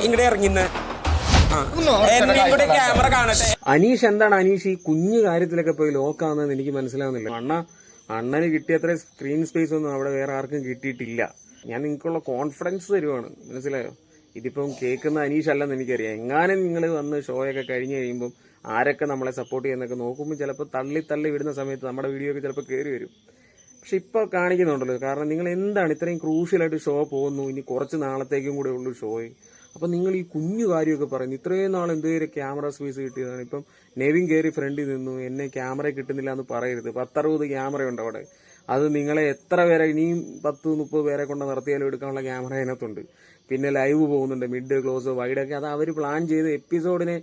ഇങ്ങടെ ഇറങ്ങിന്ന് ക്യാമറ കാണട്ടെ. അനീഷ് എന്താണ് അനീഷ് ഈ കുഞ്ഞു കാര്യത്തിലൊക്കെ പോയി ലോക്കാവുന്നതെന്ന് എനിക്ക് മനസ്സിലാവുന്നില്ല. അണ്ണന് കിട്ടിയത്ര സ്ക്രീൻ സ്പേസ് ഒന്നും അവിടെ വേറെ ആർക്കും കിട്ടിയിട്ടില്ല. ഞാൻ നിങ്ങൾക്കുള്ള കോൺഫിഡൻസ് തരുവാണ്, മനസ്സിലായോ? ഇതിപ്പം കേൾക്കുന്ന അനീഷ് അല്ലെന്ന് എനിക്കറിയാം. എങ്ങാനും നിങ്ങൾ വന്ന് ഷോയൊക്കെ കഴിഞ്ഞ് കഴിയുമ്പോൾ ആരൊക്കെ നമ്മളെ സപ്പോർട്ട് ചെയ്യുന്നൊക്കെ നോക്കുമ്പോൾ ചിലപ്പോൾ തള്ളി വിടുന്ന സമയത്ത് നമ്മുടെ വീഡിയോ ഒക്കെ ചിലപ്പോൾ കയറി വരും. പക്ഷെ ഇപ്പോൾ കാണിക്കുന്നുണ്ടല്ലോ, കാരണം നിങ്ങൾ എന്താണ് ഇത്രയും ക്രൂഷ്യലായിട്ട് ഷോ പോകുന്നു, ഇനി കുറച്ച് നാളത്തേക്കും കൂടെ ഉള്ളൂ ഷോയ്. അപ്പം നിങ്ങൾ ഈ കുഞ്ഞു കാര്യമൊക്കെ പറയുന്നു. ഇത്രയും നാൾ എന്തേലും ക്യാമറ സ്പേസ് കിട്ടിയതാണ്. ഇപ്പം നെവിൻ കയറി ഫ്രണ്ടിൽ നിന്നു, എന്നെ ക്യാമറ കിട്ടുന്നില്ല എന്ന് പറയരുത്. 10-60 ക്യാമറയുണ്ട് അവിടെ. അത് നിങ്ങളെ എത്ര പേരെ ഇനിയും 10-30 പേരെ കൊണ്ട് നിർത്തിയാലും എടുക്കാനുള്ള ക്യാമറ അതിനകത്തുണ്ട്. പിന്നെ ലൈവ് പോകുന്നുണ്ട്, മിഡ് ക്ലോസ് വൈഡൊക്കെ. അത് അവർ പ്ലാൻ ചെയ്ത് എപ്പിസോഡിനെ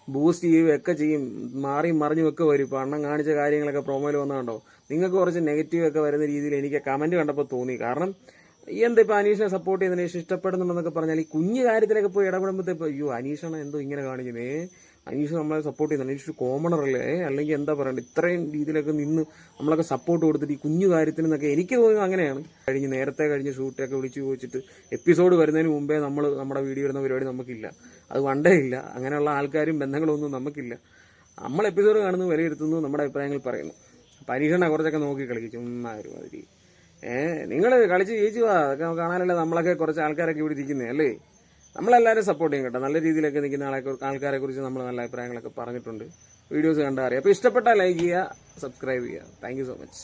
ബൂസ്റ്റ് ചെയ്യുകയൊക്കെ ചെയ്യും, മാറിയും മറിഞ്ഞും ഒക്കെ വരും. ഇപ്പം അണ്ണം കാണിച്ച കാര്യങ്ങളൊക്കെ പ്രൊമോയിൽ വന്നതുകൊണ്ടോ നിങ്ങൾക്ക് കുറച്ച് നെഗറ്റീവ് ഒക്കെ വരുന്ന രീതിയിൽ എനിക്ക് കമന്റ് കണ്ടപ്പോൾ തോന്നി. കാരണം എന്താ ഇപ്പം അനീഷിനെ സപ്പോർട്ട് ചെയ്യുന്നതിന് അനീഷ് ഇഷ്ടപ്പെടുന്നുണ്ടെന്നൊക്കെ പറഞ്ഞാൽ ഈ കുഞ്ഞു കാര്യത്തിലൊക്കെ പോയി ഇടപെടുമ്പോഴത്തേപ്പോൾ അയ്യോ അനീഷാണ് എന്തോ ഇങ്ങനെ കാണിക്കുന്നേ, അനീഷ് നമ്മളെ സപ്പോർട്ട് ചെയ്യുന്നത്, അനീഷ് കോമണർ അല്ലേ, അല്ലെങ്കിൽ എന്താ പറയണ്ടത്, ഇത്രയും രീതിയിലൊക്കെ നിന്ന് നമ്മളൊക്കെ സപ്പോർട്ട് കൊടുത്തിട്ട് ഈ കുഞ്ഞു കാര്യത്തിൽ നിന്നൊക്കെ എനിക്ക് തോന്നുന്നത് അങ്ങനെയാണ്. നേരത്തെ കഴിഞ്ഞ് ഷൂട്ടൊക്കെ വിളിച്ചു ചോദിച്ചിട്ട് എപ്പിസോഡ് വരുന്നതിന് മുമ്പേ നമ്മുടെ വീഡിയോ ഇടുന്ന പരിപാടി നമുക്കില്ല, അത് വണ്ടേ ഇല്ല. അങ്ങനെയുള്ള ആൾക്കാരും ബന്ധങ്ങളും ഒന്നും നമുക്കില്ല. നമ്മൾ എപ്പിസോഡ് കാണുന്നു, വിലയിരുത്തുന്നു, നമ്മുടെ അഭിപ്രായങ്ങൾ പറയുന്നു. പരീക്ഷണ കുറച്ചൊക്കെ നോക്കി കളിക്കും ചുമ്മാ ഒരുമാതിരി. നിങ്ങൾ കളിച്ച് ജയിച്ചു പോവാ, അതൊക്കെ കാണാനല്ലേ നമ്മളൊക്കെ കുറച്ച് ആൾക്കാരൊക്കെ ഇവിടെ ഇരിക്കുന്നത് അല്ലേ. നമ്മളെല്ലാവരും സപ്പോർട്ട് ചെയ്യും കേട്ടോ. നല്ല രീതിയിലൊക്കെ നിൽക്കുന്ന ആൾക്കാരെ കുറിച്ച് നമ്മൾ നല്ല അഭിപ്രായങ്ങളൊക്കെ പറഞ്ഞിട്ടുണ്ട്. വീഡിയോസ് കണ്ടാൽ അറിയാം. അപ്പോൾ ഇഷ്ടപ്പെട്ടാൽ ലൈക്ക് ചെയ്യുക, സബ്സ്ക്രൈബ് ചെയ്യുക. Thank you so much.